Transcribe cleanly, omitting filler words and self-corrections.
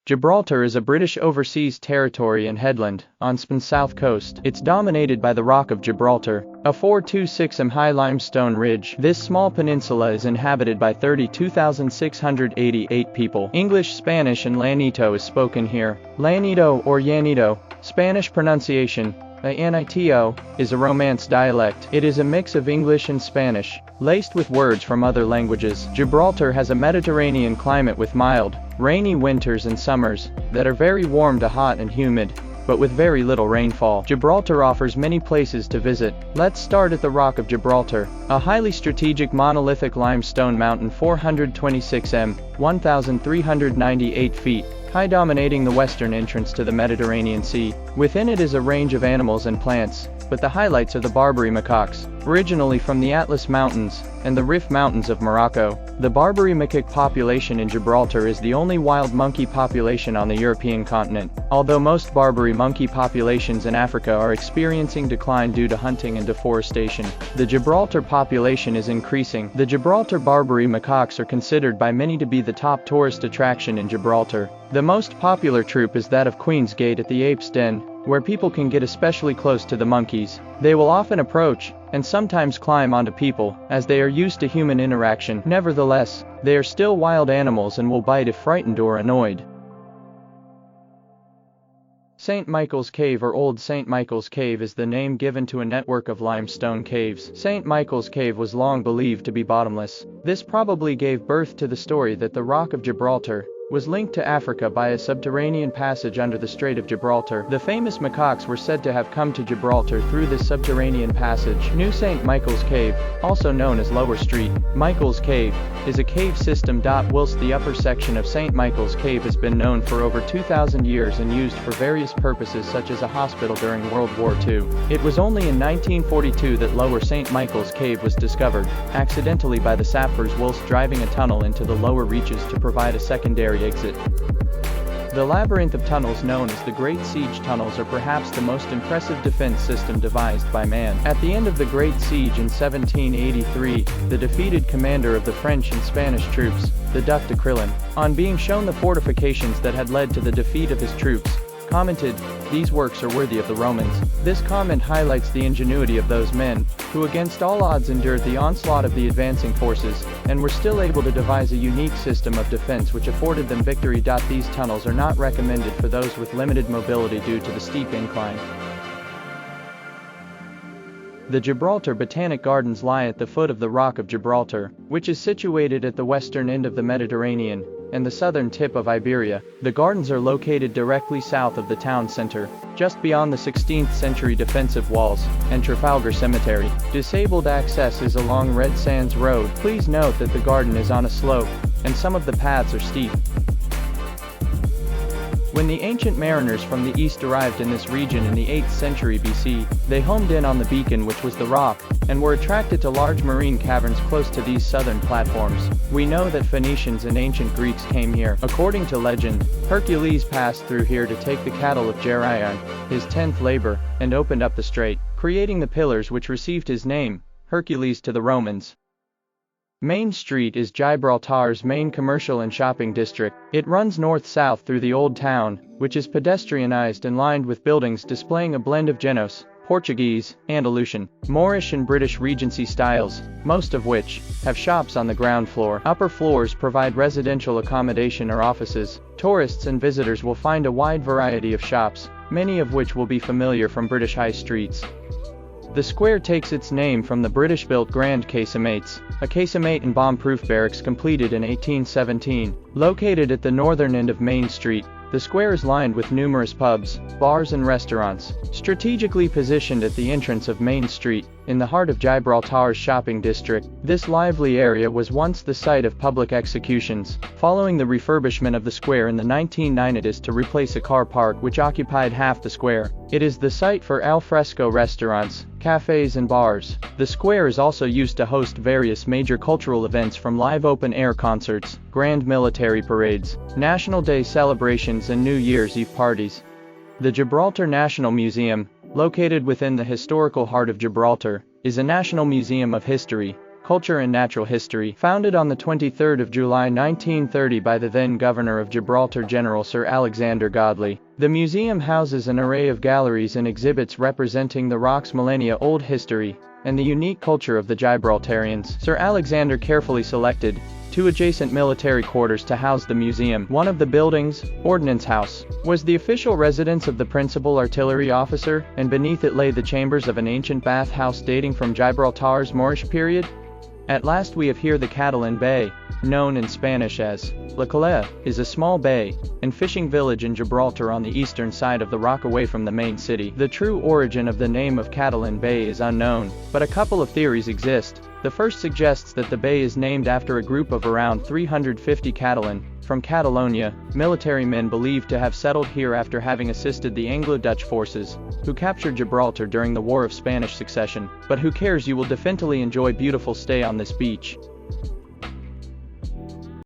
Gibraltar is a British overseas territory and headland on Spain's south coast. It's dominated by the Rock of Gibraltar, a 426 m high limestone ridge. This small peninsula is inhabited by 32,688 people. English, Spanish and Llanito is spoken here. Llanito or Llanito, Spanish pronunciation, Llanito, is a Romance dialect. It is a mix of English and Spanish, laced with words from other languages. Gibraltar has a Mediterranean climate with mild, rainy winters and summers that are very warm to hot and humid, but with very little rainfall. Gibraltar offers many places to visit. Let's start at the Rock of Gibraltar, a highly strategic monolithic limestone mountain 426 m, 1,398 feet, high, dominating the western entrance to the Mediterranean Sea. Within it is a range of animals and plants, but the highlights are the Barbary macaques, originally from the Atlas Mountains and the Rif Mountains of Morocco. The Barbary macaque population in Gibraltar is the only wild monkey population on the European continent, although most Barbary monkey populations in Africa are experiencing decline due to hunting and deforestation. The Gibraltar population is increasing. The Gibraltar Barbary macaques are considered by many to be the top tourist attraction in Gibraltar. The most popular troupe is that of Queen's Gate at the Ape's Den, where people can get especially close to the monkeys. They will often approach, and sometimes climb onto people, as they are used to human interaction. Nevertheless, they are still wild animals and will bite if frightened or annoyed. St. Michael's Cave or Old St. Michael's Cave is the name given to a network of limestone caves. St. Michael's Cave was long believed to be bottomless. This probably gave birth to the story that the Rock of Gibraltar was linked to Africa by a subterranean passage under the Strait of Gibraltar. The famous macaques were said to have come to Gibraltar through this subterranean passage. New St. Michael's Cave, also known as Lower Street Michael's Cave, is a cave system. Whilst the upper section of St. Michael's Cave has been known for over 2,000 years and used for various purposes such as a hospital during World War II, it was only in 1942 that Lower St. Michael's Cave was discovered, accidentally by the sappers whilst driving a tunnel into the lower reaches to provide a secondary exit. The labyrinth of tunnels known as the Great Siege Tunnels are perhaps the most impressive defense system devised by man. At the end of the Great Siege in 1783, the defeated commander of the French and Spanish troops, the Duc de Crillon, on being shown the fortifications that had led to the defeat of his troops, commented, "These works are worthy of the Romans." This comment highlights the ingenuity of those men, who against all odds endured the onslaught of the advancing forces, and were still able to devise a unique system of defense which afforded them victory. These tunnels are not recommended for those with limited mobility due to the steep incline. The Gibraltar Botanic Gardens lie at the foot of the Rock of Gibraltar, which is situated at the western end of the Mediterranean and the southern tip of Iberia. The gardens are located directly south of the town center, just beyond the 16th century defensive walls and Trafalgar Cemetery. Disabled access is along Red Sands Road. Please note that the garden is on a slope, and some of the paths are steep. When the ancient mariners from the east arrived in this region in the 8th century BC, they homed in on the beacon, which was the rock, and were attracted to large marine caverns close to these southern platforms. We know that Phoenicians and ancient Greeks came here. According to legend, Hercules passed through here to take the cattle of Geryon, his 10th labor, and opened up the strait, creating the pillars which received his name, Hercules to the Romans. Main Street is Gibraltar's main commercial and shopping district. It runs north-south through the Old Town, which is pedestrianized and lined with buildings displaying a blend of Genoese, Portuguese, Andalusian, Moorish and British Regency styles, most of which have shops on the ground floor. Upper floors provide residential accommodation or offices. Tourists and visitors will find a wide variety of shops, many of which will be familiar from British high streets. The square takes its name from the British-built Grand Casemates, a casemate and bomb-proof barracks completed in 1817. Located at the northern end of Main Street, the square is lined with numerous pubs, bars and restaurants. Strategically positioned at the entrance of Main Street, in the heart of Gibraltar's shopping district, this lively area was once the site of public executions. Following the refurbishment of the square in the 1990s to replace a car park which occupied half the square, it is the site for al fresco restaurants, cafes and bars. The square is also used to host various major cultural events from live open-air concerts, grand military parades, National Day celebrations and New Year's Eve parties. The Gibraltar National Museum, located within the historical heart of Gibraltar, is a national museum of history, Culture and Natural History. Founded on the 23rd of July 1930 by the then Governor of Gibraltar General Sir Alexander Godley, the museum houses an array of galleries and exhibits representing the rock's millennia-old history and the unique culture of the Gibraltarians. Sir Alexander carefully selected 2 adjacent military quarters to house the museum. One of the buildings, Ordnance House, was the official residence of the principal artillery officer, and beneath it lay the chambers of an ancient bath house dating from Gibraltar's Moorish period. At last we have here the Catalan Bay, known in Spanish as La Calella, is a small bay and fishing village in Gibraltar on the eastern side of the rock away from the main city. The true origin of the name of Catalan Bay is unknown, but a couple of theories exist. The first suggests that the bay is named after a group of around 350 Catalan, from Catalonia, military men believed to have settled here after having assisted the Anglo-Dutch forces, who captured Gibraltar during the War of Spanish Succession. But who cares, you will definitely enjoy beautiful stay on this beach.